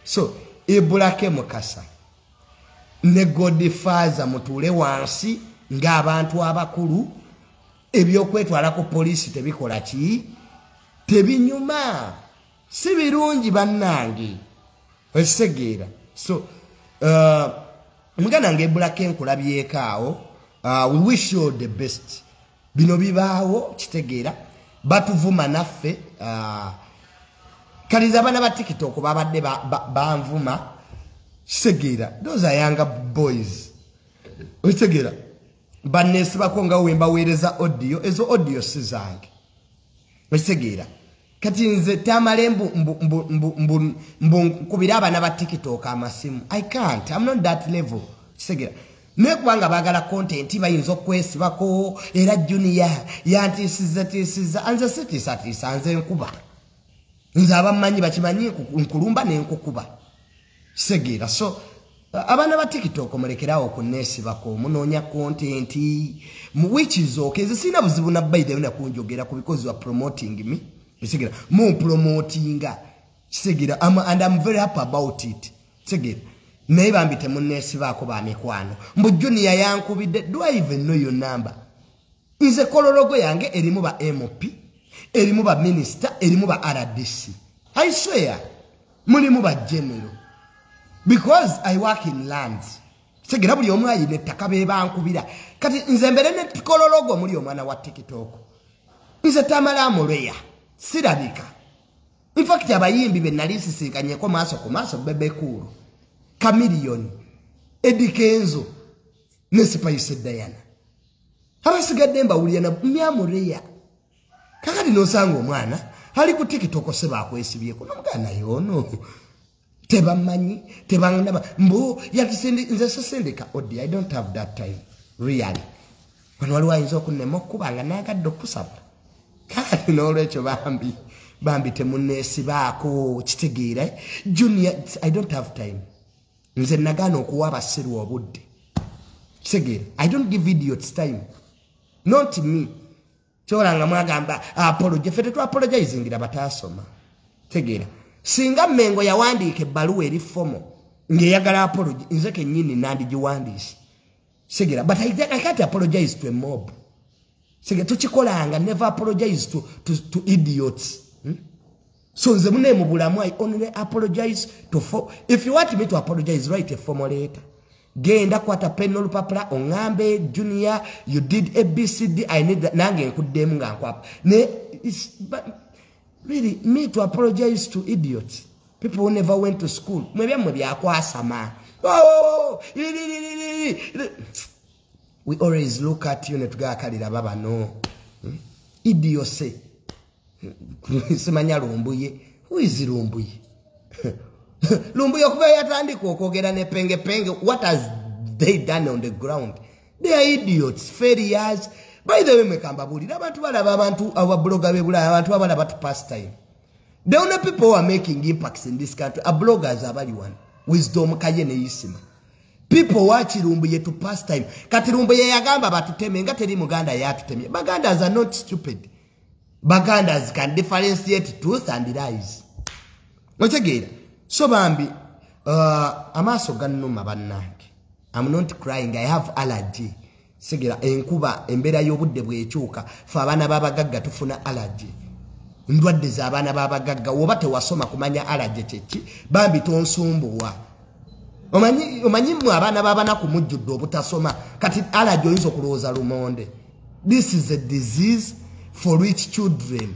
So ebulake mukasa ne Godfather mutule wansi ng'abantu abakulu ebyokwetwala ku poliisi tebikola ki tebinyuma si birungi bannange osegeera. So mugana ngebulake nkulabyeko awo. We wish you the best. Bino bibaawo kitegeera batuvuma naffe kaliza abana ba TikTok babadde banvuma kitegeera. Those are younger boys kitegeera bannesi bakonga wemba weereza audio ezo audio sizange kitegeera. Kati nze Tamale mbu kubira abana ba TikTok amasimu. I can't. I'm not that level kitegeera. Nekubanga bagala content bayinza okwesibako era junior yantisiza anze sitisa anze nkuba nze abamanyi bakimanyi nkulumba nenkukuba segera. So abana ba TikTok mulekerawo okunesibako munonya content which is okay. Sina buzibu na by the way nakunjogera ku because you are promoting me segera mu promoting segera and I'm very happy about it segera. Neiba mbite munesi bako ba mikwano mbu junior yankubide. Do I even know your number? Nze kolologo yange erimu ba MP erimu ba minister erimu ba RDC. I swear mulimu ba general because I work in lands. Segera buli omu ayine ttaka be bankubira. Kati nze mbere ne kolologo muli omwana wa TikTok. Nze Tamale amuleya sirabika. In fact abayimbi be nalisisinkanyeko maaso ku maaso bebe kuru Chameleon, Eddie Kenzo, Nesipaise Diana. Abasigadde mbawulira myamuleya. Kakati nosango mwana, hali ku TikTok seba akwesibyeko nomugana yono. Tebamanyi, tebangaba mbo yakisende nze sendeka odi. I don't have that time. Really. Wano waliwo ayinza okunnema okubanga nagadde okusaba. Kakati n'olwekyo bambi temunesibaako kitegeera. Junior, I don't have time. Nze nagano okuwa abasiru obudde kitegeera. I don't give idiots time. Not me. Kyolanga mwagamba apology. Fete tu apologizingira batasoma tegeera. Singa Mengo yawandiika ebbaluwa eri fomo ngeyagala apology nze kennyini nandigiwandiise kitegeera. But I can't apologize to a mob kitegeera. Tukikolanga never apologize to idiots. So nze mune mu bulamu I only apologize to if you want me to apologize, write a formal letter. Genda kwata pen n'olupapula ongambe junior you did ABCD I need that nange nkuddemu nga nkwapa ne but really me to apologize to idiots, people who never went to school. Mwebyammwe byakwasama. We always look at you netugakalira baba no idiocy. Simanya Lumbuye. Who is Lumbuye? Lumbuye okuva yatandika okwogera ne penge. What has they done on the ground? They are idiots, failures. By the way, mekambabulira abantu balaba abantu ababloga bebula abantu abalaba to pastime. The only people who are making impacts in this country are bloggers abali one. Wisdom kayene yisima. People watch Lumbuye to pastime. Kati Lumbuye yagamba batuteme nga teri muganda yatuteme. Bagandas are not stupid. Bagandas can differentiate truth and lies. Otegera. So bambi amaso gannuma bannange. I'm not crying. I have allergy. Segera enkuba embera y'obudde bwekyuka fa abana babagagga tufuna allergy. Ndwadde za abana babagagga oba tewasoma kumanya allergy kyeki bambi tonsumbuwa. Omanyi mu abana babana ku mujjudde obutasoma kati allergy oyinza okulowooza lumonde. This is a disease for rich children.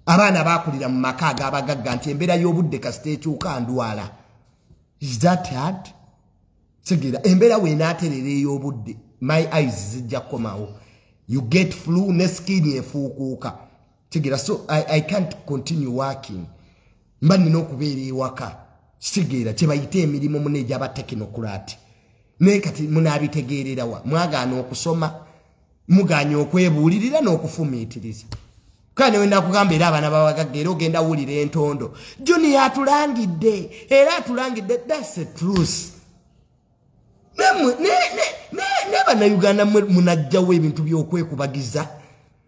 Abana bakulira mu maka agabagagga nti embera y'obudde kasita ekyuka ndwala. Is that hard? Segera embera weenaaterera ey'obudde my eyes zijja komawo. You get flu ne skin efuukuuka. Segera so I can't continue working. Mba nina okubeera ewaka. Segera kye bayita emirimu muneja aba technocrat. Ne kati munaabitegeerera wa mwagaana okusoma muganya okwebuulirira n'okufumiitiriza. Kane wenda kugamba era abana babagagga era ogenda wulira entondo. Junior atulangidde era atulangidde. That's the truth. Neba na Uganda munajjawo ebintu by'okwekubagiza.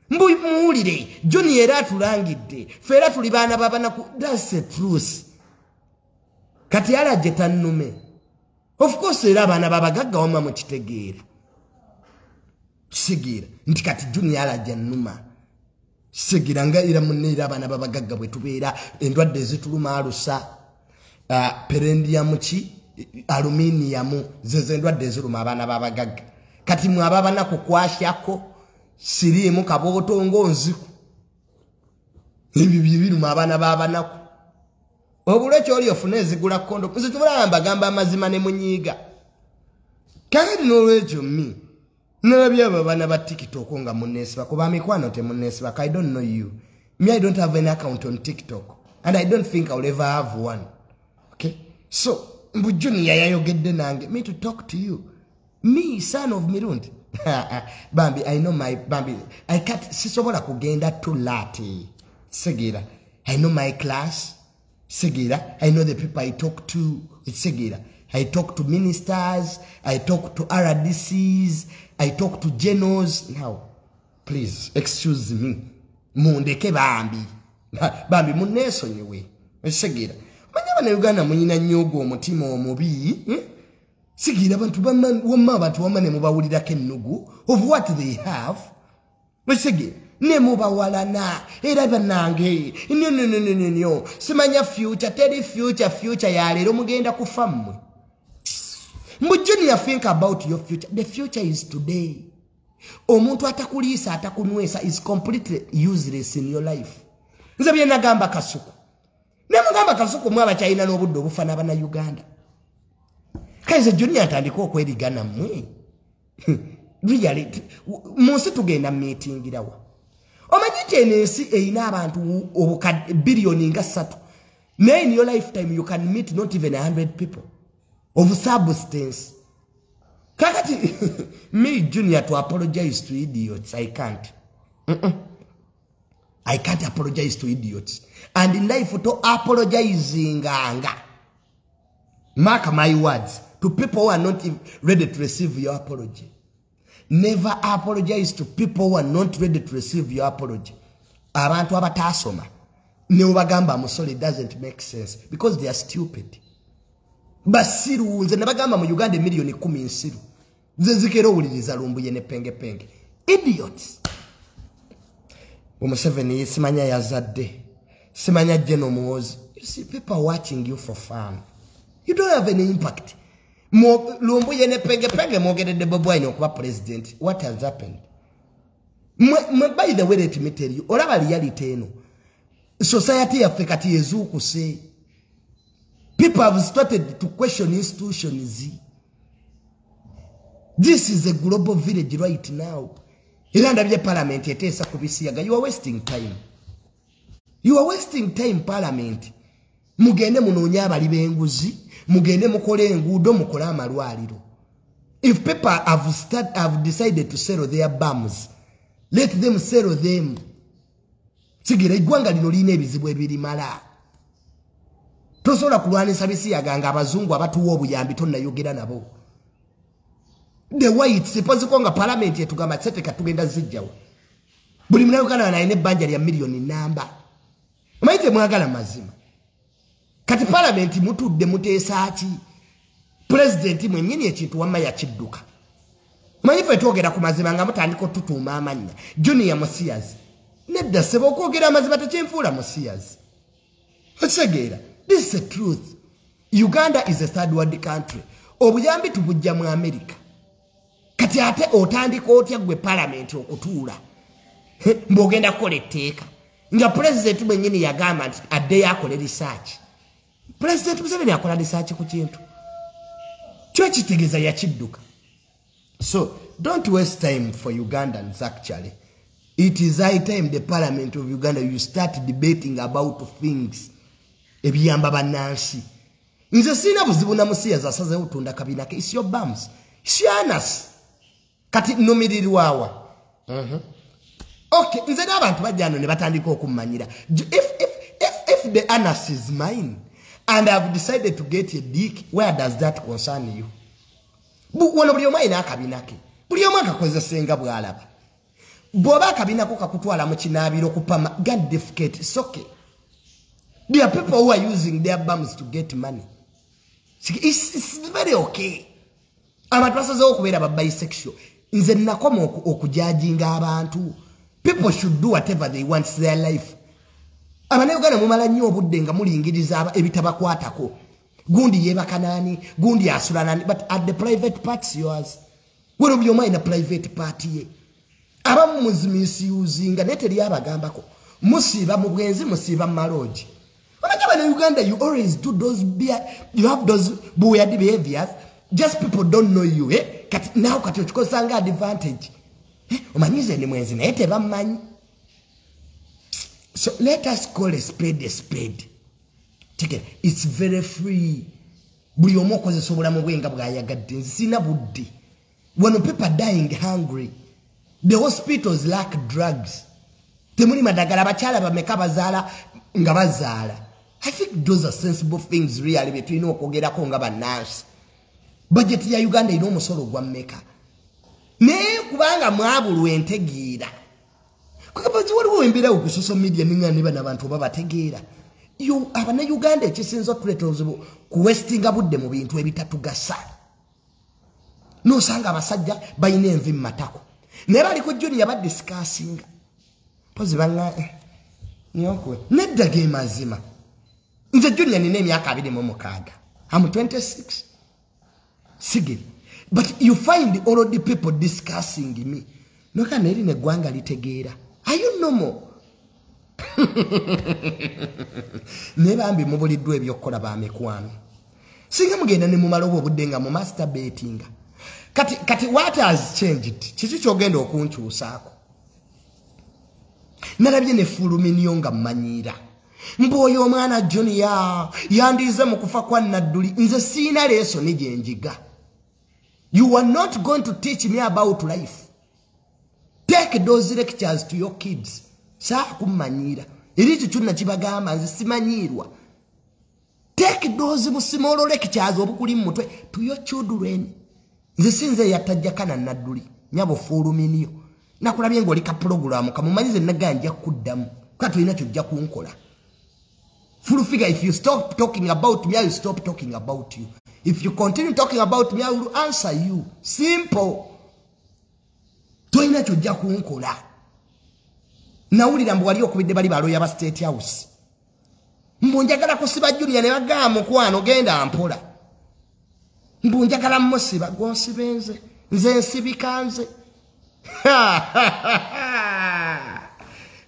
Muwulire Junior era atulangidde. Fera tuli baana babana ku. That's the truth. kati alajje tannume of course era abaana babagagga wama mu kitegeera sigira nti kati junior alajje nnuma sigira nga ira munira abaana babagagga bwe tubeera endwadde ezituluma alusa perendium ki aluminium zeze endwadde eziruma abaana babagagga kati mwe ababana kukwashyako sirimu kabotongo nziku ebi biruma abaana babanaku obule kyoli ofune ezigula kondo kuzitulamba gamba amazima ne munyiga kagadi n'olwekyo mi nabya babana ba TikTok nga munesiba kuba mikwano te munesiba I don't know you me I don't have an account on TikTok and I don't think I'll ever have one okay so mbujuni yayogedde nange me to talk to you me son of Mirundi Bambi I know my Bambi I can't sisobola kugenda too late Segira I know my class Segira I know the people I talk to it's Segira I talk to ministers I talk to RDCs I talk to generals now please excuse me mundeke Bambi Bambi munesonyewe Segira manyaba na Uganda munyina nyogo omutima omubi Sigira abantu bamane mubawulira kennugu of what they have Segira ne mubawalana era banange no simanya future tell future ya lero mugenda kufammwe mujuni ya think about your future the future is today omuntu atakulisa atakunwesa is completely useless in your life nze bye nagamba kasuku ne mugamba kasuku mwaba China n'obudde obufana bana Uganda kaize junior atandika okwerigana mmwe really munsi tugenda meeting irawa omanyite nensi eina abantu obukad billion nga 3 na in your lifetime you can meet not even 100 people of substance kakati me junior to apologize to idiots I can't I can't apologize to idiots and in life to apologizing anga mark my words to people who are not ready to receive your apology never apologize to people who are not ready to receive your apology abantu abatasoma ne ubagamba musole doesn't make sense because they are stupid basiru nze nabagamba mu Uganda milioni 10 nsiru zezikero uliriza lumbuye ne penge idiots Museveni yisimanya yazadde simanya jeno muozi you see people watching you for fun you don't have any impact lumbuye ne penge mogedde bobwine okuba president what has happened by the way let me tell you olaba reality eno society yaffe kati ezukuse people have started to question institutions this is a global village right now iranda bya parliament etesa kubisiyaga you are wasting time parliament mugende munonya abali benguzi mugende mukole engudo mukole amalwaliro if people have decided to sell their bombs let them sell them sigira igwanga lino line ebizibu ebiri mala tosola kulwanisa bisiyaga nga abazungu abatuwa obuyambi tonna yogera nabo the white suppose konga parliament yetugamba sete katugenda zijjawo buli muna Uganda na ine banja ya milioni namba maite mwagala mazima kati parliament mutudde mutesaaki president mwenyini ekintu wama ya kidduka maife twogera ku mazima nga mutandiko tutuma amanya junior musias nedda sebo kwogera mazima tekyenfuula musias otsegera this is the truth Uganda is a third world country obuyambi tubujja mu America kati ate otandika otya gwe parliament okutuula mbogenda kukola etteeka nga president mwenyini yagamba nti adde yakole research president Museveni akola research ku kintu kyo kitegeeza yakidduka so don't waste time for Ugandans actually it is high time the parliament of Uganda you start debating about things ebiyamba banansi nze sina buzibu na musiyaza asaze utunda kabina ke isyo bums shianas kati nomirirwawa okay nze n'abantu bajjano ne batandika okumanyira if the anas is mine and I've decided to get a dick where does that concern you wano buli omu ayina akabina ke buli omu akakozesenga bwalaba bw'oba akabina ko kakutwala mu kinaabiro kupama god defecate it's okay there are people who are using their bums to get money It's very okay. Abantu basazeewo okubeera ba bisexual. Nze nakoma okujajinga abantu. People should do whatever they want in their life. Abanayuganda mumala nnyo obudde nga mulingiriza ebitabakwatako. Gundi yebaka nani, gundi asula nani, but at the private parts yours. When you mind a private party. Abamu muzimisuzinga neteri abagambako. Musiba mu bwenzi musiba maloji. In Uganda, you always do those you have those weird behaviors. Just people don't know you. Now, katichukosanga advantage. Umanize ni mwenzi na ete bamanyi. So let us call a spade a spade. Check it. It's very free. Buli omu okozesa obulamu bwenga bwayagadde. Sina buddi. When people are dying hungry, the hospitals lack drugs. Temuli madagala abakyala bameka bazaala nga bazaala. I think those are sensible things really between okwogerako nga bannansi. Budget ya Uganda ino omusolo gwa mmeka. Naye kubanga mwabulwa entegeera. Kukabazi waliwo embeera ku social media ningane bana abantu babategeera. Abana Uganda ekisinza okuleeta obuzibu kuwestinga budde mu bintu ebitatugasa. Nosanga abasajja bayina envi mu matako. Naye bali ku junior badisikasinga. Pozi banga nyokwe. Nedda ge mazima. Nze junior nina emyaka 26. I'm 26. Sigil. But you find already people discussing me. Noka neri ne gwanga litegeera. Are you normal? Nebambi mubuliddwa ebyokola ba mikwano. Singa mugenda ne mumalobo obuddenga mu masturbating. Kati what has changed? Kiki kyogenda okunkyusaako? Nalabye ne fuluminyo nga mmanyiira. Mboyo omwana Junior yandize mu kufa kwa Nadduli. Nze siina leeso ne gye njiga. You are not going to teach me about life. Take those lectures to your kids. Saa kummanyiira. Eri kyonna kibagamba nze simanyiirwa. Take those musimolo lectures obukuli mu mutwe to your children. Nze sinze yatajjakana Nadduli. Nyabo fuluminyo. Nakulabye ng'oli ka program kamumanyize naganja kuddamu. Kati olina kyojja kunkola. Full figure, if you stop talking about me, I will stop talking about you. If you continue talking about me, I will answer you. Simple. Toina chojja kunkola. Nawulira mbu wali okubidde bali baloya ba State House. Mbu njagala kusiba Junior ne bagamba mukwano genda mpola. Mbu njagala musiba gonsibenze. Nze nsibikanze.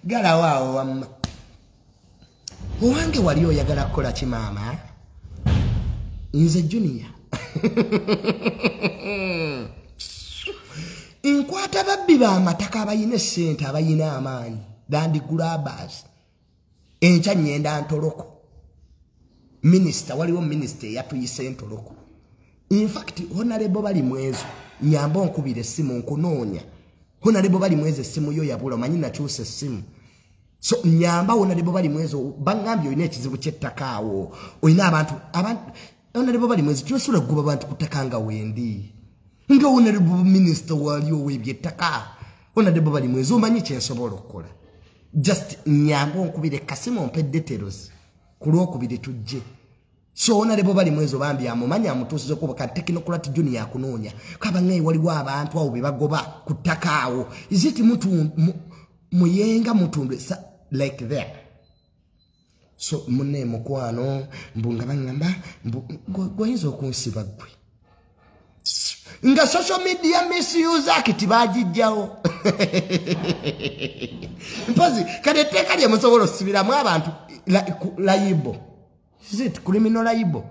Gala wao wamma. Owange wali oyagala kukola ki maama? Nze Junior. Nkwata babbi b'amataka abayina essente abayina amaanyi. Land grabbers. Enkya nyenda ntoloko. Minister, waliwo minister yatuyise ntoloko. In fact, honorable bali mwezo. Nyamba onkubira essimu nkunoonya. Honorable bali mwezo essimu yo yabula manyi nakyusa essimu. So nyamba honorable bali mwezo bangambye oyina ekizibu ky'ettaka awo. Oyina abantu honorable bali mwezo kyosula kugoba abantu ku ttaka nga wendi. Nga honorable minister wali owebye ettaka. Honorable bali mwezo omanyi kye nsobola okukola. Just nyamba onkubire kasimu ompe details. Ku lwokubiri tujje. So honorable bali mwezo bambi amumanyi amutuusiza okuba ka technocrat Junior yakunoonya. Kaba ngaye waliwo abantu awo be bagoba ku ttaka awo. Is it mutu muyenga mutundu like that? So munne mukwano mbunga bangamba goyinza okunsiba gwe. Nga social media misuse akiti bagijjawo. Mpozi kade teka lye musobola osibiramu abantu layibo. Is it criminal layibo?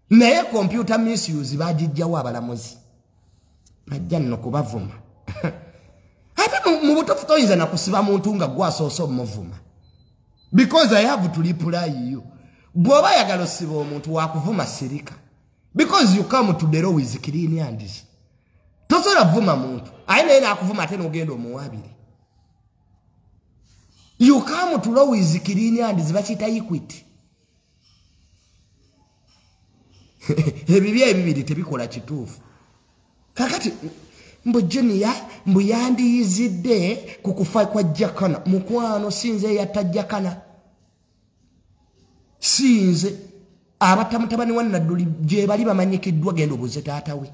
Naye computer misuse bagijjawo abalamuzi. Najja nno kubavuma. Ate mu butofu toyinza na kusiba muntu nga gwasoosa omuvuma. Because I have to reply you. Bw'oba yagala osiba omuntu wakuvuma sirika. Because you come to the law with clean hands. Tosobola vuma muntu. Ayina yena akuvuma ate n'ogenda omuwabire. You come to law with clean hands bakiyita equity. Ebibya ebibiri tebikola kituufu. Kakati mbu Junior mbu yandiyizidde ku kufa kwa Jakana. Mukwano sinze yatajjakana. Sinze abatamutabani wa Nadduli gye bali bamanyikiddwa genda obuze taata we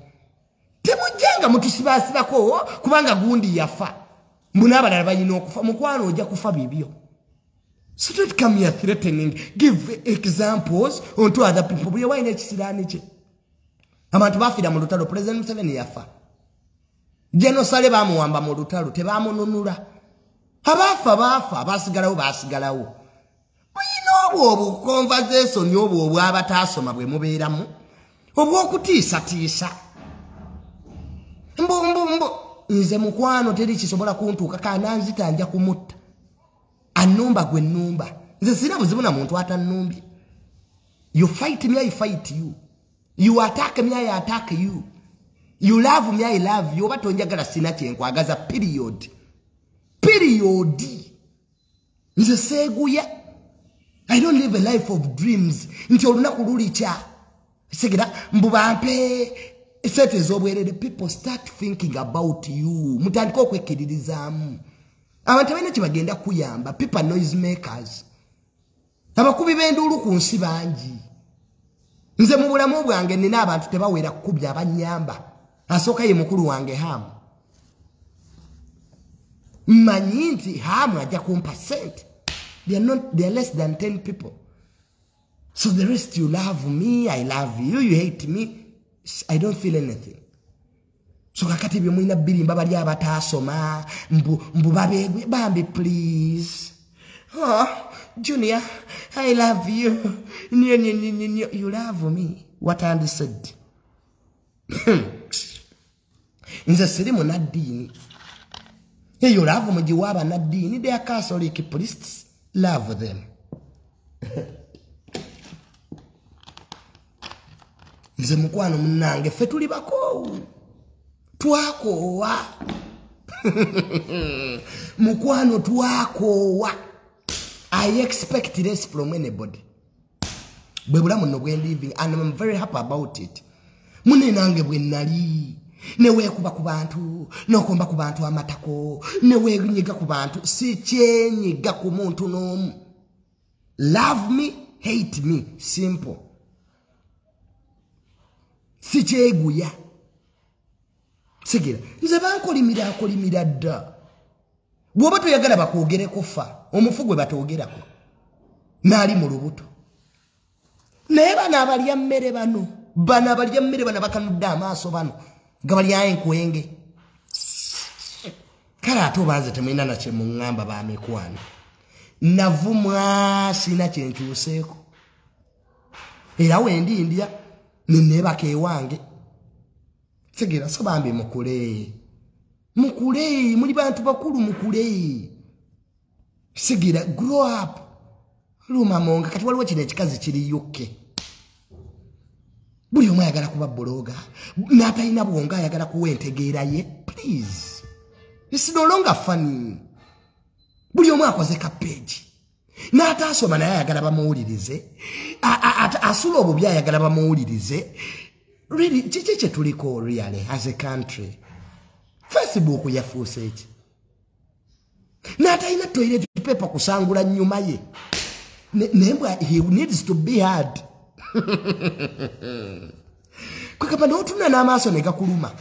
temujjanga mutusibasibako kubanga gundi yafa mbuna abalala balina okufa mukwano ojja kufa bibyo. So don't come here threatening. Give examples onto other people. Buli waine ekisiraani kye abantu bafiira mu lutalo President Museveni yafa genocide bamuwamba mu lutalo tebamununula abafa basigalawo buyina obwo conversation obwo abataasoma bwe mubeeramu obw'okutiisatiisa mbo nze mukwano teri kisobola kuntuuka kana nzita nja kumutta annumba gwe nnumba nze sina buzibu na muntu atannumbye. You fight me, I fight you. You attack me, I attack you. You love me, I love you. Oba tonjagala sina kyenkwagaza period. Nze seeguya. I don't live a life of dreams. Nti olunaku lulikya. Segera mbubampe sente z'obwerere. People start thinking about you. Mutandika okwekkiririzaamu. Abantu balina kye bagenda kuyamba. People noise makers. Abakubi b'enduulu ku nsi bangi. Nze mu bulamu bwange nina abantu tebawera kukubya abanyamba. Asooka ye mukulu wange Hamu. Mmanyi nti Hamu ajja kumpa sente. They are less than 10 people. So the rest, you love me, I love you, you hate me, I don't feel anything. So kakati bye mwina birimba bali abataasoma mbu babegwe bambi please. Oh, Junior, I love you. You love me. What I understood. Nze siri mu naddiini. You love me jiwaba naddiini. They are Catholic priests. Love them. Nze mukwano munange ffe tuli bako. Twakoowa. Mukwano twakoowa. I expect less from anybody. Bwe bulamu no bwe living and I'm very happy about it. Mune nange bwe nali. Ne weekuba ku bantu, n'okomba ku bantu amatako, ne weenyiga ku bantu, si kyenyiga ku muntu n'omu. Love me, hate me, simple. Si kyeguya. Sigira, nze bankolimira dda. Bw'oba toyagala bakwogereko fa, omufu gwe batoogerako. Naali mu lubuto. Naye bano abalya mmere bano bakanudde amaaso bano. Gabalya enkwenge. Kale ate obanze temulina na kye muŋŋamba bamikwano. Navumwa sina kye ntuuseeko. Era wendindya nenneebaka ewange. Segera so bambi mukule. Mukule, muli bantu bakulu mukule. Segera grow up. Luma monga kati waliwo kino ekikazi kiri yukke. Buli omu ayagala kuba bloga. N'atalina bwonga ayagala kuwa entegeera ye. Please. It's no longer funny. Buli omu akoze ka page. N'ataasoma naye ayagala bamuwulirize. Asula obubi ayagala bamuwulirize. Really, kiki kye tuliko really as a country? Facebook yafuuse eki. N'atalina toilet paper kusangula nnyuma ye. Nembwa, he needs to be hard. Kwekaba n'otuna n'amaaso ne gakuluma.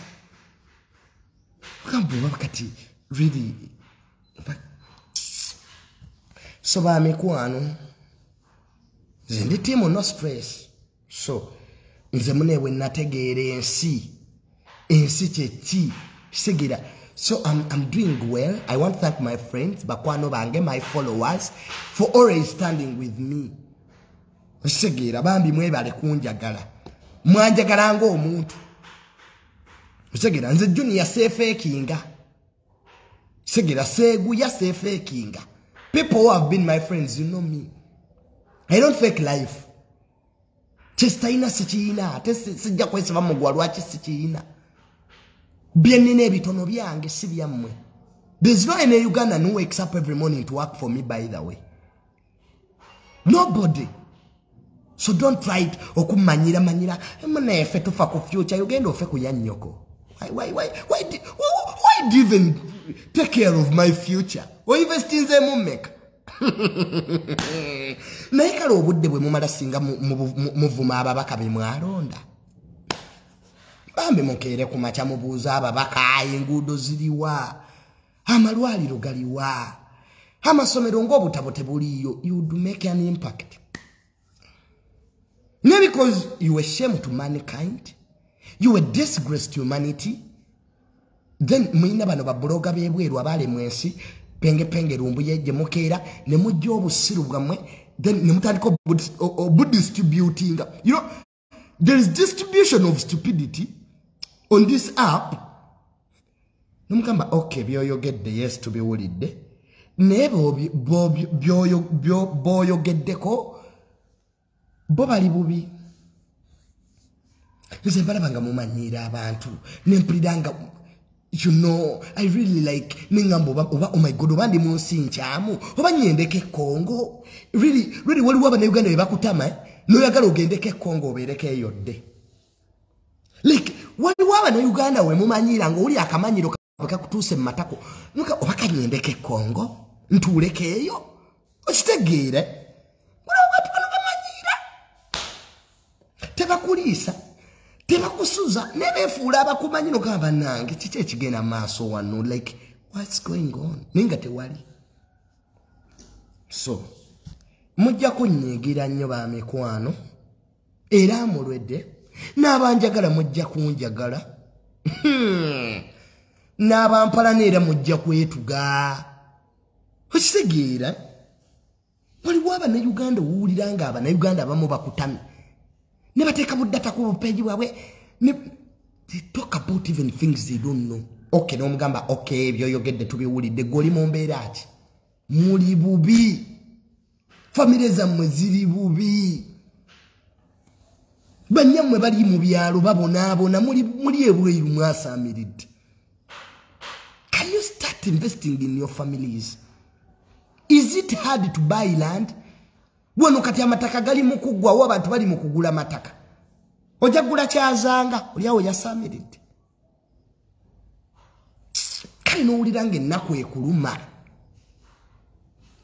Kambuwa kati really. So bamikwano. Nze ndi timu no stress. So nze munewe nategeera ensi. Ensi kye ki. Segera. So I'm doing well. I want to thank my friends, bakwano bange, my followers, for always standing with me. Segera bambi mwebale kunjagala. Mwanjagala ng'omuntu. Segera nze Junior sefakinga. Segera seguya sefakinga. People who have been my friends, you know me. I don't fake life. Chestaina sichina. Sijja kwesaba mugwa lwaki sichina. Biennina ebitono byange si byammwe. There's no any Ugandan who wakes up every morning to work for me, by the way. Nobody. So don't try it. Okumanyira. Mune efe tufa ku future. Ugenda ofe ku yannyoko. Why do you even take care of my future? Or invest in them mumeka? naye kale obudde bwe mumala singa muvuma ababaka be mwalonda bambi mukeere ku makya mubuuza ababaka enguudo ziriwa amalwaliro galiwa amasomero ng'obutabo tebuliyo. You would make an impact. Not because you were shame to mankind, you were disgrace to humanity. Then mwina bano babloga bebweru abale mwensi penge rumbu yeje mukeera ne mujja obusiru bwamwe then ne mutandika distributing. You know, there is distribution of stupidity on this app. Numkamba okay byoyogedde yes to be worried. Nebo byoyogeddeko bo bali bubi. Nze mbalabanga mumanyira abantu nempuliranga you know I really like ningambo oba oh my god obandi munsi nkyamu oba nyendeke Kongo really waliwo abana Uganda be bakutama noyagala ogendeke Kongo obereke yodde like waliwo abana Uganda we mumanyira ngo uli akamanyiro kakutuse matako nuka oba kanyendeke Kongo ntulekeyo okitegeere waliwo abantu bamanyira tebakulisa tebakusuza nebefuula abakumanyino kaba nange kiki ekigenda maaso wano like what's going on ninga tewali. So mujja kunyigira nnyo ba mikwano era mulwedde n'abanjagala mujja kunjagala n'abampala neera mujja kwetuga okitegeera. Waliwo abannayuganda owulira nga abannayuganda abamu bakutamye ne bateeka buddata ku bupeegi bwabwe they talk about even things they don't know. Okay n'omugamba okay byoyogedde tubiwulidde goli mu mbeera ki muli bubi famire zammwe ziri bubi banyammwe bali mu byalo babonaabona muli ebweru mwasaamiridde. Can you start investing in your families? Is it hard to buy land? Wano kati amataka gali mu kuggwawo abantu bali mu kugula mataka ojagula kyazanga oli awo yasaamiridde. Kale n'owuliranga ennaku ekuluma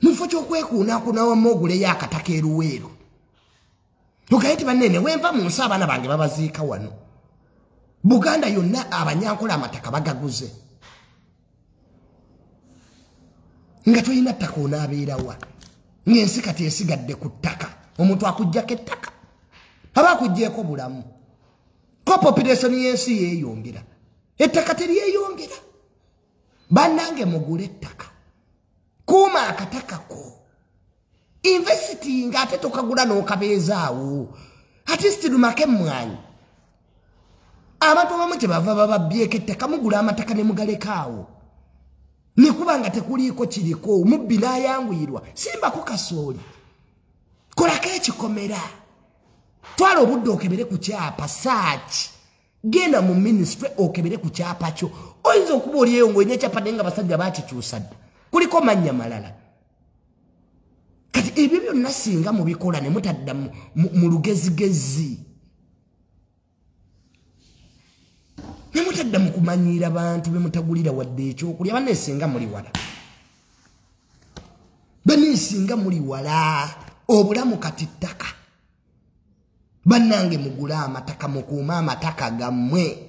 mufo ky'okwekuunaakuunawo mooguleyo akataka eruweero ogaye ti bannene wenva mu nsi abaana bange babaziika wano Buganda yonna abanyankola amataka bagaguze nga toyina ttaka onaabeerawa ng'ensi kati esigadde ku ttaka omuntu akuggyako ettaka aba akuggyeko bulamu ko population y'ensi yeeyongera ettaka teryeyongera. Bannange mugule ettaka kuuma akataka ko investing ate tokagula n'okabeezaawo ate sitirumake mmwanyi abantu abamu kyebava bababbyeko ettaka mugula amataka ne mugalekaawo nekubanga tekuliiko kiriko mubbi n'ayanguyirwa simbako kasooli kolako ekikomera twala obudde okebere ku kyapa saaki genda mu ministry okebere ku kyapa kyo oyinza okuba oliyeyo ng'olina ekyapa naye nga basajja baakikyusa dda kuliko mannya malala. Kati ebyo byonna singa mubikola ne mutadda mu lugezigezi ne mutadda mu kumanyiira bantu be mutagulira wadde ekyokulya banneesinga muli wala banneesinga muli wala obulamu kati ttaka bannange mugula amataka mukuuma amataka gammwe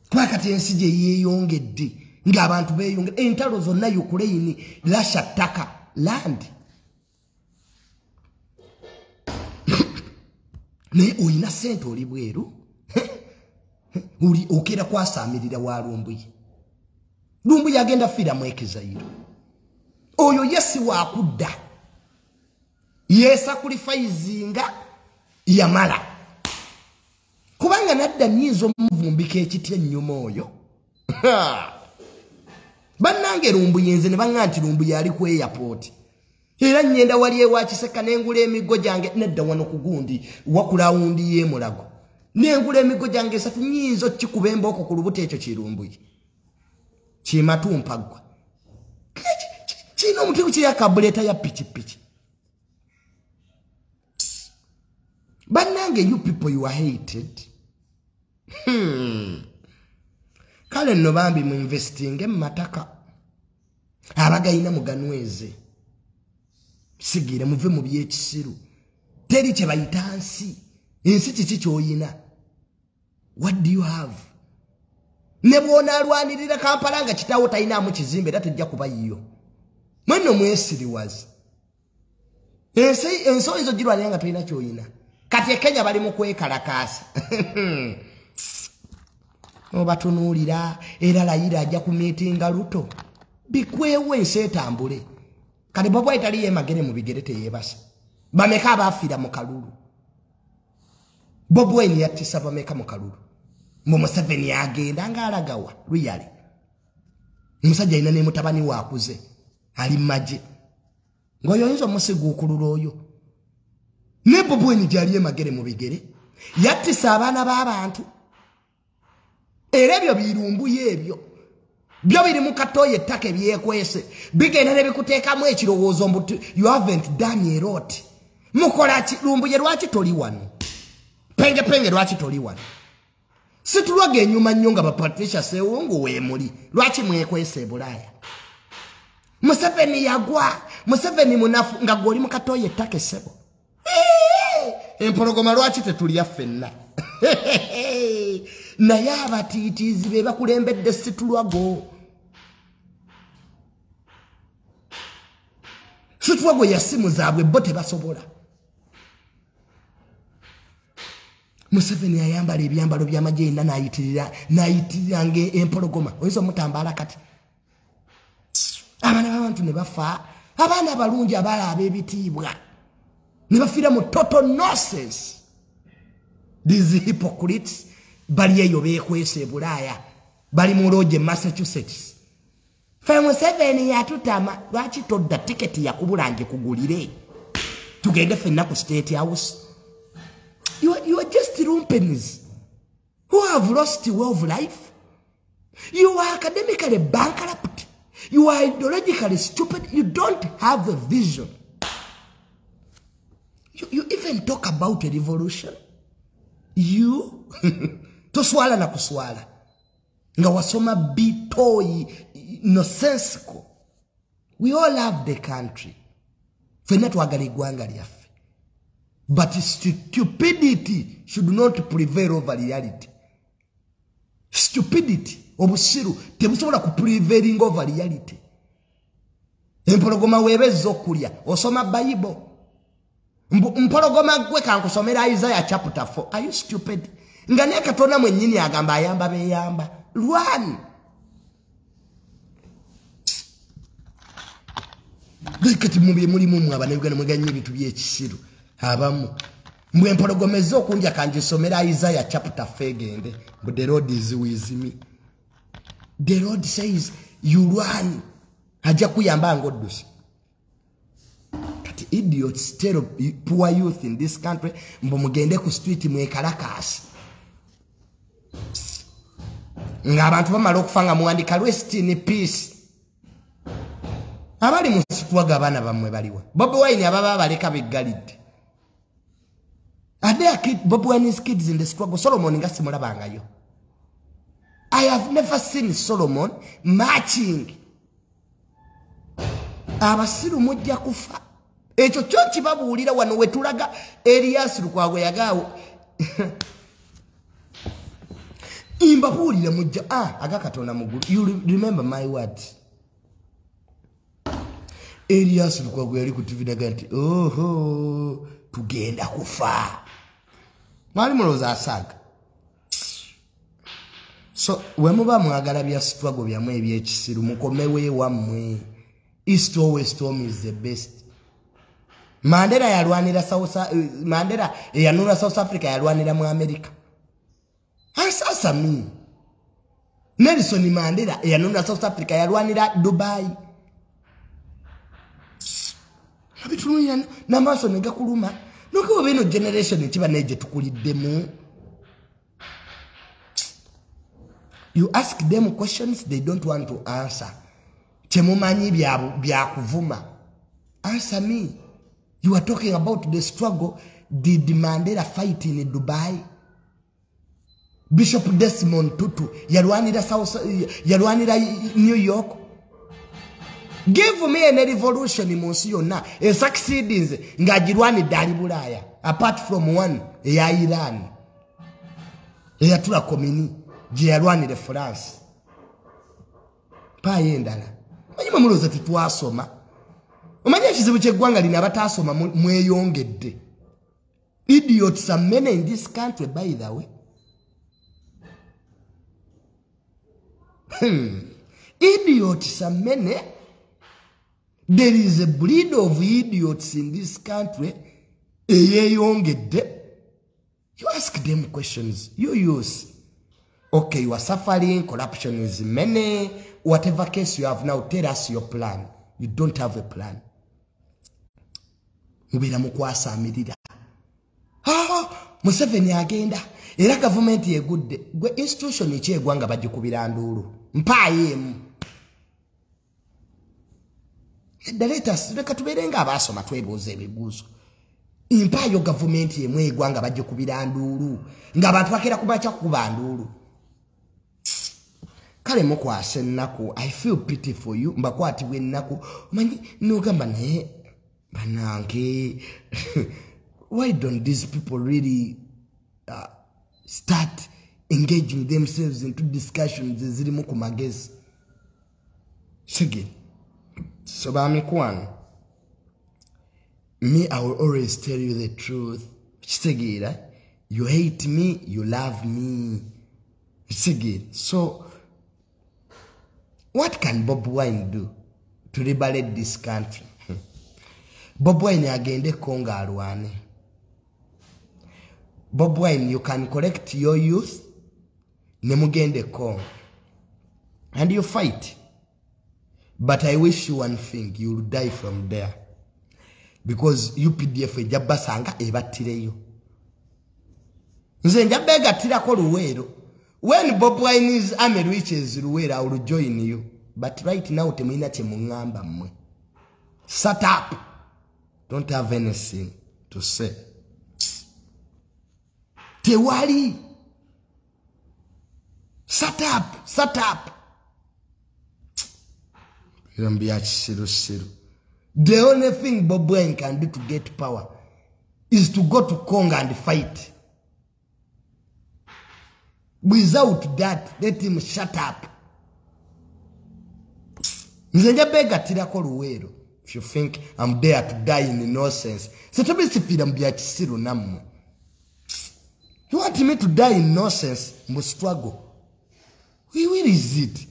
kuba kati ensi gye yeeyongedde ng'abantu beeyongedde entalo zonna Ukraine lasha ttaka land naye oyina ssente oli bweru uli okera kwasaamirira wa Lumbuye. Lumbuye agenda fira mwekezairo oyo yesi wakudda yesacrificinga yamala kubanga nadda nyizo muvumbika ekitya ennyuma oyo bannange Lumbuye nze ne banga nti Lumbuye ali ku airport era nyenda wali ewakiseka n'engula emigo gyange nedda wano ku gundi wakula wundi y'emulago n'engula emigo gyange 3 nyinzo kikuba embooko ku lubuto ekyo kirumbuye kimatumpaggwa kino omuntu kiri akabuleta ya pichipichi. Bannange you people you are hated. Kale nno bambi mu investing mataka abagayina muganweze sigire muve mu byekisiru teri kye bayita nsi ensi kiki kyoyina what do you have ne bwona alwanirira Kampala nga kitawo talinamu kizimbe era tejja kuba yiyo mwenno mwesiriwazi enso izo girwanira nga tolina kyoyina kati Kenya bali mu kwekalakaasa obatunuulira era layira ajja ku meetinga Ruto bikwewe ensi etambule kati Bobi Wine tali yemagere mu bigere teyeebasa bameka abafiira mu kalulu Bobi Wine yattisa bameka mu kalulu mu Museveni agenda ng'alagawa luyale omusajja alina ne mutabani waakuze ali maje ng'oyo oyinza omusiguukulula oyo ne Bobi Wine gyali yemagere mu bigere yattisa abaana b'abantu era ebyo birumbuye ebyo byo biri mu katoye ettaka ebyekwese bigenda ne bikuteekamu ekirowoozo mbu you haven't done a lot mukola kirumbuye lwaki toli wano penge lwaki toli wano situlwaga enyuma nnyo nga Patricia Sewungu weemuli lwaki mwekwese e Bulaaya Museveni yagwa Museveni munafu nga gwoli mu katoye ettaka essebo empologoma lwaki tetulya ffenna naye abatiitiizi be bakulembedde situlwago situlwago ya simu zaabwe bo tebasobola Museveni ayambala ebyambalo by'amagye yenna n'ayitirira ng'empologoma oyinza omutambala kati abaana b'abantu ne bafa abaana abalungi abalaba ebitiibwa ne bafiira mu total nonsense these hypocrites bali eyo beekwese e Bulaaya bali mu looje Massachusetts fe Museveni yatutama lwaki todda tiketi yakubulange kugulire tugende ffenna ku State House you are just lumpennies who have lost way of life. You are academically bankrupt. You are ideologically stupid. You don't have a vision. You even talk about a revolution. You toswala na kuswala nga wasoma bitoi nonsensical. We all love the country. Fena twagala igwanga lyaffe. But stupidity should not prevail over reality. Stupidity obusiru tebusobola ku prevailing over reality. Empologoma webezza okulya osoma Bible. Mpologoma gwe kankusomera Isaiah chapter 4. Are you stupid? Nga ne Katonda mwennyini agamba ayamba beyamba. Run. Kati mulimu mwaba ne Uganda mweganye ebintu by'ekisiru abamu mbwe empologoma ez'okunja kangisomera Isaiah chapter 4 gende but the Lord is with me. The Lord says you run ajja kuyamba ngoddusi. Kati idiots tell poor youth in this country mbo mugende ku street mwekalakasi nga abantu bamala okufanga muwandika rest in peace. Abali musitwaga abana bamwe baliwa Bobi Wine ababa baleka begalidde. Are there Bobi Wine's kids in the struggle? Solomon nga simulabangayo. I have never seen Solomon marching. Abasiru mujja kufa. Ekyo kyonki babuulira wano wetulaga Elias Lukwago yagaawo. Imbabuulira mujja aga Katonda mugulu. You remember my words. Elias Lukwago yali ku TV daga nti oho tugenda kufa. Mwali muloza asaga. So wemuba mwagala bya struggle byamwe ebyekisiru mukomewe wamwe. East or West home is the best. Mandela yalwanira Mandela yanura South Africa yalwanira mu America. Sasa mi Nelson Mandela yanura South Africa yalwanira Dubai. Abitulunya namaso nega kuluma noko beno generation kiba neje tukuliddemu. You ask them questions they don't want to answer. Chemumanyi bya kuvuma. Answer me. You are talking about the struggle. Did Mandela fight in Dubai? Bishop Desmond Tutu yalwanira New York. Give me a revolution in Monsiona, a succeeding Ngajirwani Dali Bulaya, apart from one, a Iran. A Tura Comini, Giarwani de France. Payendala. Mayimamuloza titwasoma. Omanya kizibu ky'eggwanga lino abatasoma mweyongedde. Idiots are many in this country, by the way. Idiots are many. There is a breed of idiots in this country. Eyeyongedde. You ask them questions. You use. Okay, you are suffering. Corruption is many. Whatever case you have now, tell us your plan. You don't have a plan. Mubira mukwasa amirira. Museveni agenda. Era government ye good. Gwe institution ekyegwanga bagikubira ndulu. Mpaayemu. Edaletas leka tuberenga abasoma twebuuza ebibuuzo. Mpayo government ye mwegwanga bagikubira ndulu. Nga abantu bakera kubacha kuba ndulu. Kale mukwase nnaku, I feel pity for you. Mbakwati bwe nnaku. Manyi nogamba naye banange. Why don't these people really start engaging themselves into discussions zirimu ku magezi? Sige. So bamikwano. Me, I will always tell you the truth. Sige, you hate me, you love me. Sige. So what can Bob Wine do to liberate this country? Bob Wine agende konga alwane. Bob Wine, you can collect your youth, nemugende Congo, and you fight. But I wish you one thing, you will die from there. Because UPDF ejabasanga ebatireyo. Nze njabega tirako Luwero. When Bob Wine's army reaches Luwero, I will join you. But right now, temina chemungamba mwe. Shut up. Don't have anything to say. Tewali. Shut up. Shut up. The only thing Bob Wine can do to get power is to go to Congo and fight. Without that, let him shut up. If you think I'm there to die in innocence, you want me to die in innocence? Must struggle. Where is it?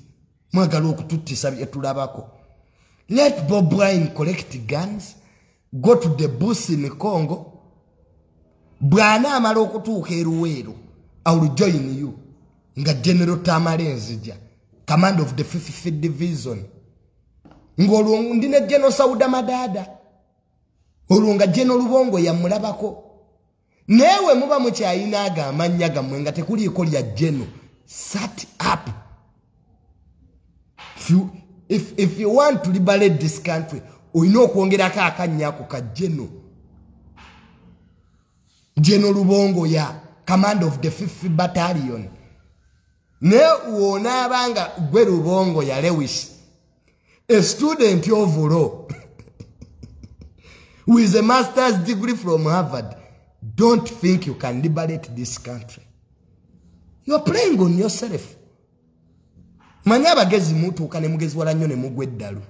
Let Bob Wine collect guns, go to the bush in Congo. Bwana amaloko tuuka Luwero. I will join you. Nga General Tamale nzija, command of the 55th Division. Ngolo ndine General Sauda Madada. Olunga General Lubongo ya mulabako. Newe muba mukyayinaga amannya gammwe nga tekuliiko lya General. Shut up. If you want to liberate this country, oyina okwongerako akannya ako ka General. General Lubongo ya command of the 5th Battalion. Ne uona banga gwe Lubongo ya Lewis, a student of law with a master's degree from Harvard, don't think you can liberate this country. You're playing on yourself. Manya bagezi mutu ukane mugezi wala nyone mugweddalu.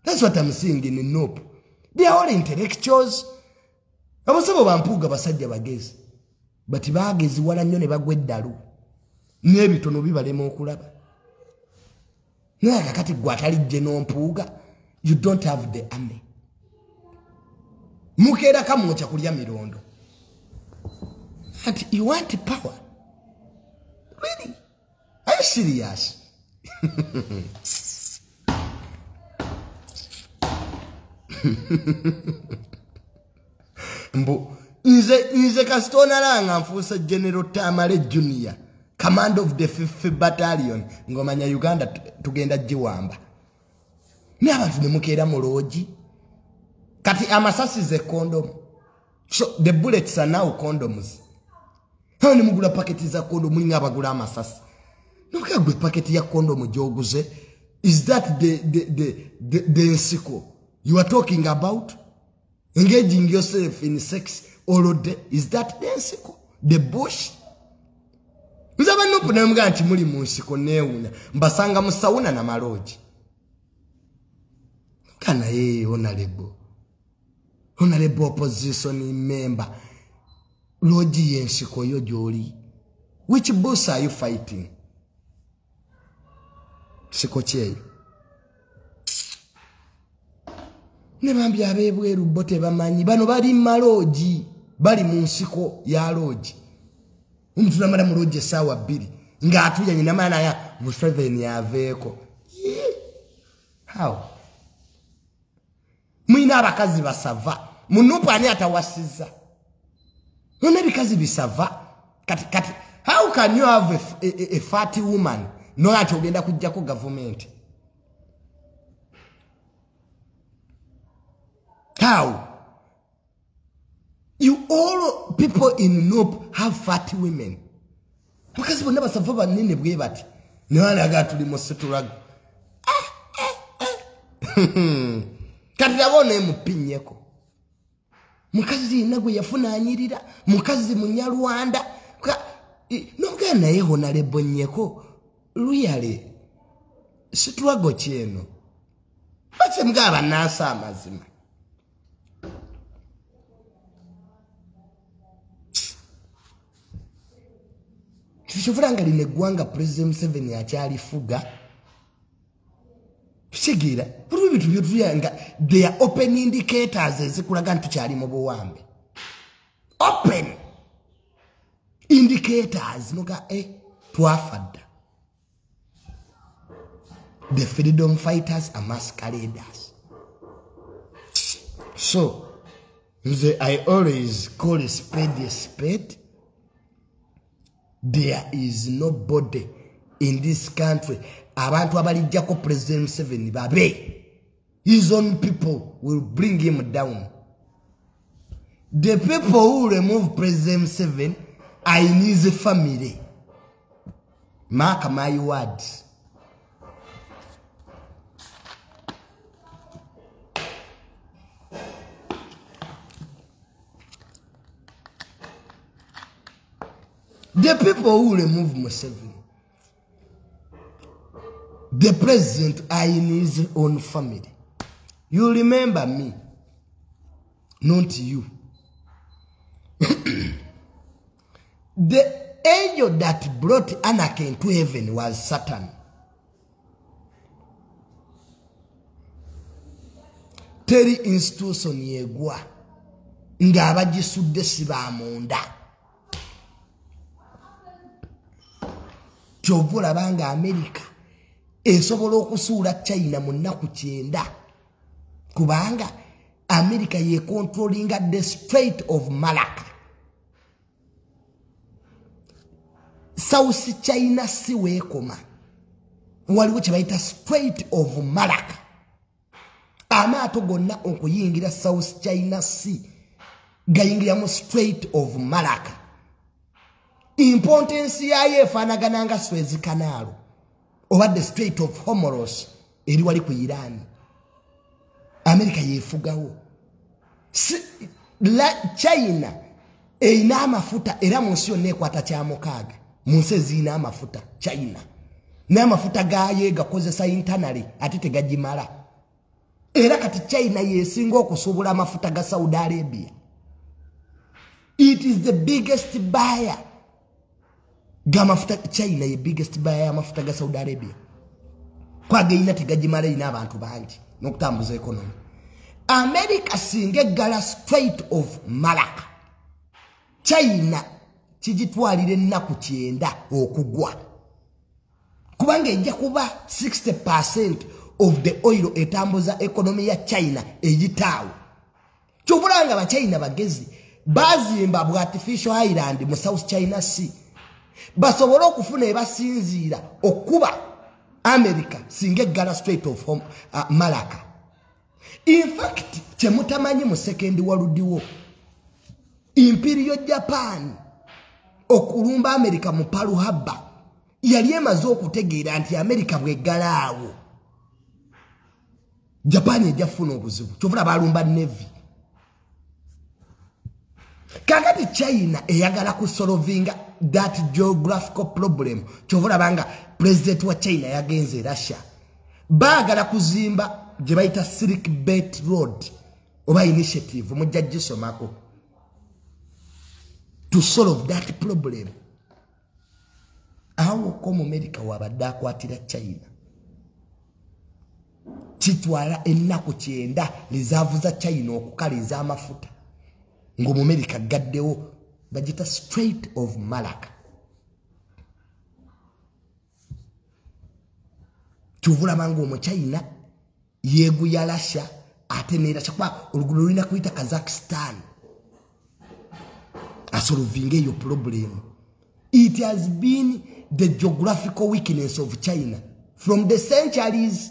That's what I'm seeing in Nope. They are all intellectuals. Abasabo bampuga basajja bagezi. But bagezi wala nyone bagweddalu. Nebitono bibalema okulaba. Naye kakati gwatali jeno mpuga. You don't have the army. Mukera kamucha kulya mirondo. And you want power? Really? Are you serious? Mbo nze kasitona langa nfuusa General Tamale Junior, command of the 5th Battalion, ngomanya Uganda tugenda jiwamba. Ne abantu nemukeera mu loogi. Kati amasasi ze condom. So the bullets are now condoms. Hani mugula paketi za condom, mulinga abagula amasasi. Nokagwe paketi ya condom joguze Is that the ensiko you are talking about? Engaging yourself in sex all day? Is that the ensiko? The bush? Mzaba nupu na mga nti muli munsiko neuna. Mbasanga musawuna na maroji. Kana honorable opposition member. Loji yensiko yo joli. Which boss are you fighting? Sikoche. Nebambi abebweru bote bamanyi bano bali maloji bali munsiko ya loji. Omuntu namala mu loji sawa 2 nga atuya nyina maana ya Museveni yaveeko. How? Mwina abakazi basava munupu ani atawasiza. None bikazi bisava kati how can you have a fat woman no ati ogenda kujja ku government? How? You all people in Nope have fat women. Because we never suffer by nini bwe bati. No ana gatuli moseturago. Kati yabone mupinyeko. Mukazi nagwe yafuna anyirira, mukazi munyarwanda. Nobwa naye honorable nyeko. Really? Siturago cheno. Bache mgaba nasa amazima. Tushufuranga linegwanga President Museveni achali fuga. Shigira, bitu byanga they are open indicators ezikulaga ntukyali mu buwambe. Open indicators noga twafadda. The freedom fighters are masqueraders. So, I always call a spade a spade. There is nobody in this country. Abantu abalijjako President Museveni babe. His own people will bring him down. The people who remove President Museveni are in his family. Mark my words. The people who remove Museveni, the president are in his own family. You remember me, not you. The angel that brought Anakin to heaven was Satan. Teri institution yegwa nga abajisudde siba munda. Kyovula banga America esobola okusuula China mu nnaku 9 kubanga America ye controlling the Strait of Malacca. South China Sea wekoma waliwo kye bayita Strait of Malacca. Amaato gonna okuyingira South China Sea gayingira mu Strait of Malacca. Importance yaye efanagananga Suez Canal over the Strait of Hormuz eri wali ku Iran. America yefugawo. China eina amafuta era munsi yonna ekwata kya mukaaga. Munsi ezina amafuta China. N'amafuta gaye gakozesa internally ate tegagimala. Era kati China yesinga okusobola amafuta ga Saudi Arabia. It is the biggest buyer. Gamafuta China ye biggest buyer amafuta ga Saudi Arabia. Kwa geina tegagimala ina abantu bangi nokutambuza economy. America singe gala Strait of Malacca. China kijitwalire ennaku 9 okugwa. Kubanga ejja kuba 60% of the oil etambuza economy ya China ejitawo. Kyobulanga ba China bagezi bazimba bu artificial island mu South China Sea. Basobola okufuna ebasinzira okuba America singe gala Strait of Malacca. In fact, kyemutamanyi mu Second World War, Imperial Japan okulumba America mu Pearl Harbor yali emaze okutegeera nti America bwegalaawo Japan ejafuna obuzibu kyovula balumba Navy kakati China eyagala kusolvinga that geographical problem kyovula banga president wa China yagenze Russia bagala kuzimba gye bayita Silk Belt Road oba initiative mujjajja somako to solve that problem awo ko mu America wabadde akwatira China kitwala ennaku 9 reserve za China okukaliza amafuta ngo mu America gaddewo bagita Strait of Malacca tuvula mango mu China yegu ya Russia atenera chakwa olugulu lulina kuyita Kazakhstan asolvinge yo problem. It has been the geographical weakness of China from the centuries.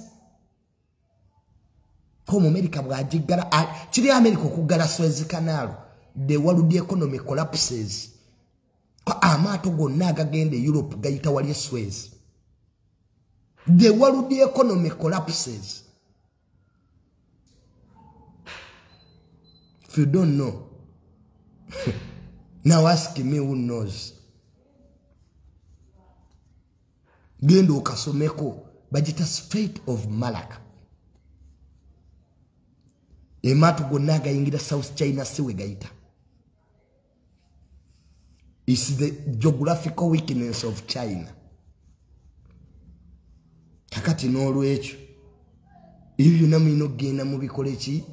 Como America bwajigala chiri America okugala Suez Canal the world economy collapses kwa amato gonna agagende Europe gayita wali Suez the world economy collapses. If you don't know now ask me who knows. Gendo kasomeko bajita Strait of Malacca ematu gonna agayingira South China Sea gayita. It's the geographical weakness of China. Kakati n'olwekyo ibyo namino genda mu bikolechi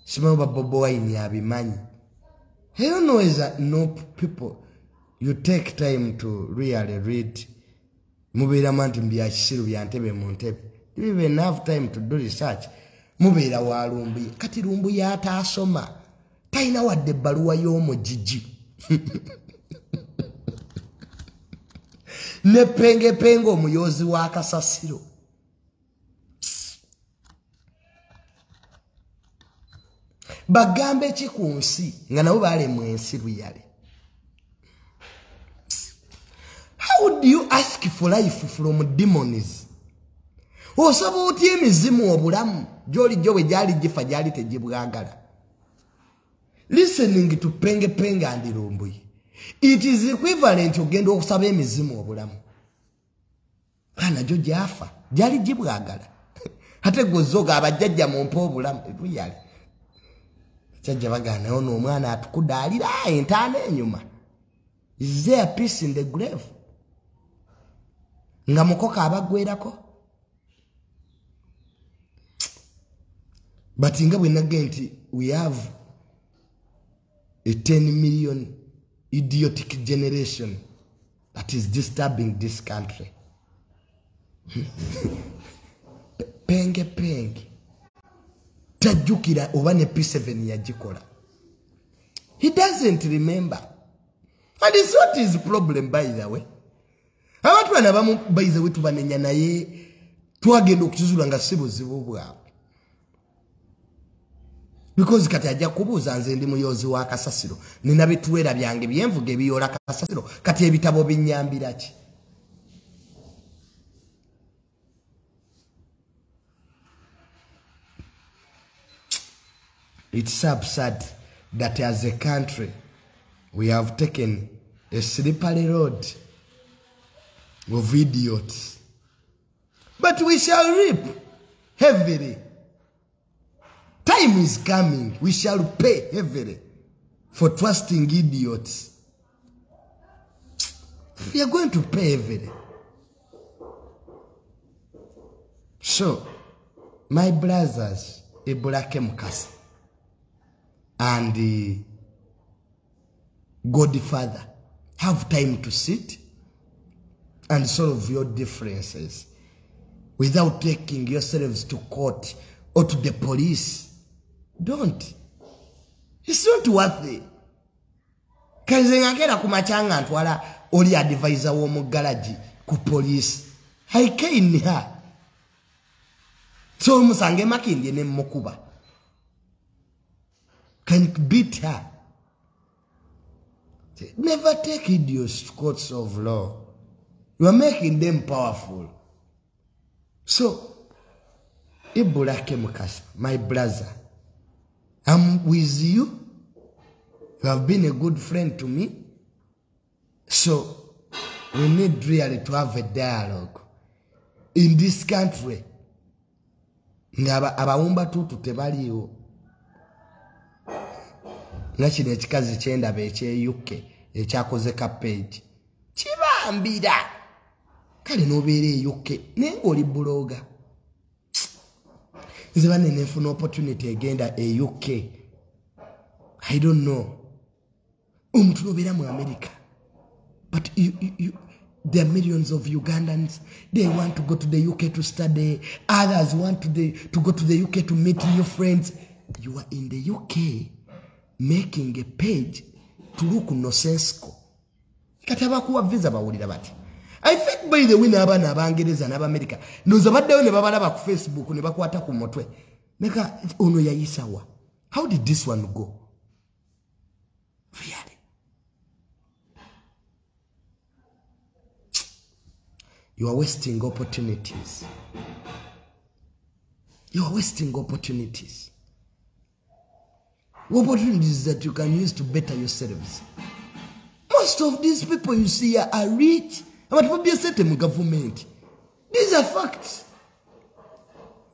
simaba Bobo Wine yabimanyi. I don't know is that no people you take time to really read mubira manti mbya kisiru bya ntebe mu ntebe. You even have time to do research. Mubira wa lumbi kati lumbu ya tasoma taina wadde baluwa y'omu jiji ne penge penge omuyozi wa kasasiro bagambe chikunsi nga nabo bale mwensi luyale. How do you ask for life from demons? Osaba oti emizimu obulamu joli jowe jali jifa jali tejibwagala. Listening to penge penge and lumbuyi, it is equivalent ogenda okusaba emizimu obulamu kana jo jafa jali jibwagala ate gozoga abajjajja mu mpo obulamu luyale kyajja bagana ono omwana atukudalira entana enyuma. Is there peace in the grave? Nga mukoka abagwerako. But inga bwenagenti we have a 10 million idiotic generation that is disturbing this country. Penge penge tajukira obane P7 yajikola. He doesn't remember. And it's what is the problem by the way. Abantu bana bamu by the way tubanenya naye twagenda okuzuzula nga sibuzibu bwa. Because kati ajja kubuuza nze ndi muyozi wa kasasiro nina bituwera byange byenvuge biyola kasasiro kati ebitabo binyambira ki? It's absurd that as a country we have taken a slippery road of idiots. But we shall reap heavily. Time is coming. We shall pay heavily for trusting idiots. We are going to pay heavily. So, my brothers, Ebolake Mukasa and the Godfather, have time to sit and solve your differences without taking yourselves to court or to the police. Don't. It's not worth it. Kanze ngakera kumachanga ntwala oli advisor wo mu garage ku police. Haikaini ha. So musange makindi ne mukuba. Can beat her. Never take idiots to courts of law. You are making them powerful. So, Ibulake Mukasa, my brother, I'm with you. You have been a good friend to me. So we need really to have a dialogue in this country. Abawumba tutu tebaliwo. Nakino ekikazi kyendaba ekyeyukke ekyakozeka page. Kibambira. Kale nobeera eyukke naye ng'oli buloga. Nze banene nfuna opportunity egenda eyukke. I don't know. Omuntu nobeera mu America. But there are millions of Ugandans. They want to go to the UK to study. Others want to go to the UK to meet new friends. You are in the UK making a page to look nonsensical. Katabakuwa visa bawulira bati. I think by the way n'abaana abangereza n'Amerika ndoza baddeyo ne babalaba ku Facebook ne bakwata ku mutwe. Neka ono yayisawa. How did this one go? Really? You are wasting opportunities. You are wasting opportunities. Opportunities that you can use to better yourselves. Most of these people you see are rich. But people be certain government. These are facts.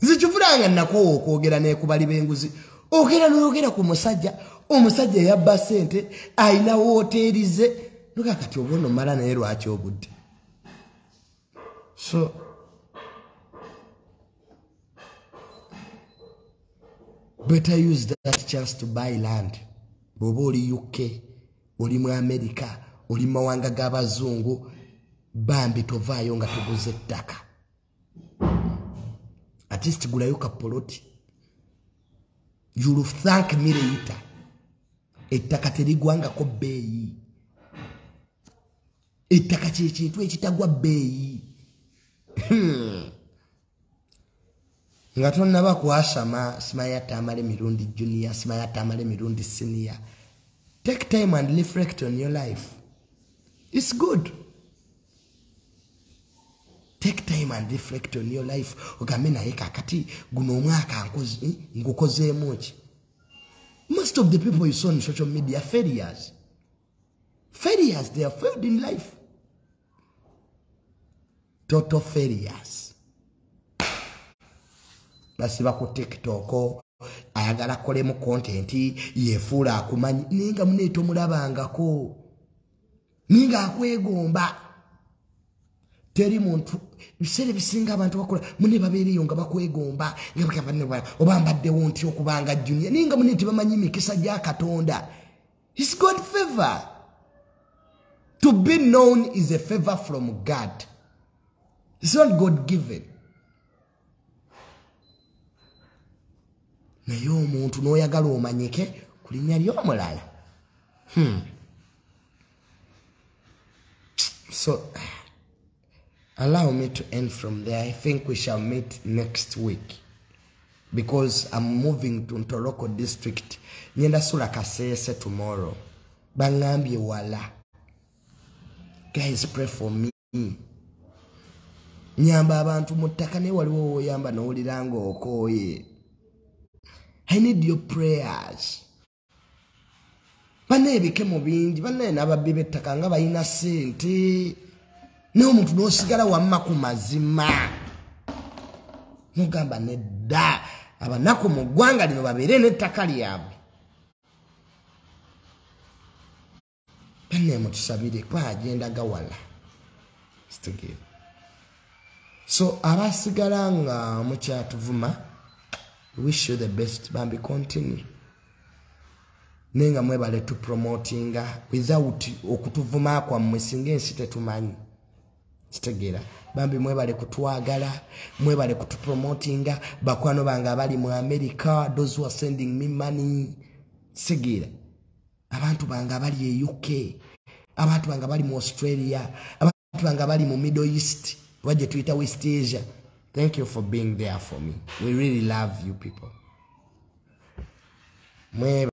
Zichuvuranga nako okwogera ne kubali benguzi. Ogera ku musajja, omusajja yabba sente, ayina hoteli ze. Luka kati obono mala naye lwaki obudde. So better use that chance to buy land. Bobo oli UK, oli mu America, oli mawanga g'abazungu, bambi tovaayo nga tuguze ettaka. At least gulayo kapoloti. You will thank me later. Ettaka terigwangako bbeeyi. Ettaka kye kintu ekitagwa bbeeyi. Nga tonnaba kwasama Simaya Tamale Mirundi Junior, Simaya Tamale Mirundi Senior. Take time and reflect on your life. It's good. Take time and reflect on your life. Ogambe naye kakati guno omwaka ngukozeemu ki. Most of the people you saw on social media are failures. Failures, they are failed in life. Total failures. Basiba ku TikTok, ayagala kolemu content, yefuula akumanyi, ninga muneeto mulabangako. Ninga akwegomba. Teri muntu, bisere bisinga abantu bakola, mune babeereyo nga bakwegomba, nga bakabane obambadde wonti okubanga junior, ninga muneeto bamanyi mikisa gya Katonda. It's God favor. To be known is a favor from God. It's not God given. Naye omuntu n'oyagala omanyike ku linnya ly'omulala. So, allow me to end from there. I think we shall meet next week. Because I'm moving to Ntoroko district. Nyenda sula Kasese tomorrow. Bangambye wala. Guys, pray for me. Nyamba abantu muttaka ne waliwo woyamba n'owuliranga okooye. I need your prayers. Bane ebikemo bingi, bane n'ababbi b'ettaka nga balina ssente. N'omuntu n'osigala wamma ku mazima. Mugamba nedda. Abanaku mu ggwanga lino babeere n'ettaka lyabwe. Bane mutusabire kwa agenda gawala. Situgire. So abasigala nga mukyatuvuma, wish you the best. Bambi continue. Nenga mwebale tu promotinga without okutuvuma kwa mmwe singa ensi tetumanyi. Kitegeera. Bambi mwebale kutwagala, mwebale kutupromotinga, bakwano banga abali mu America, those who are sending me money. Kitegeera. Abantu banga abali e UK, abantu banga abali mu Australia, abantu banga abali mu Middle East, waje tuita West Asia. Thank you for being there for me. We really love you people. Mwebale.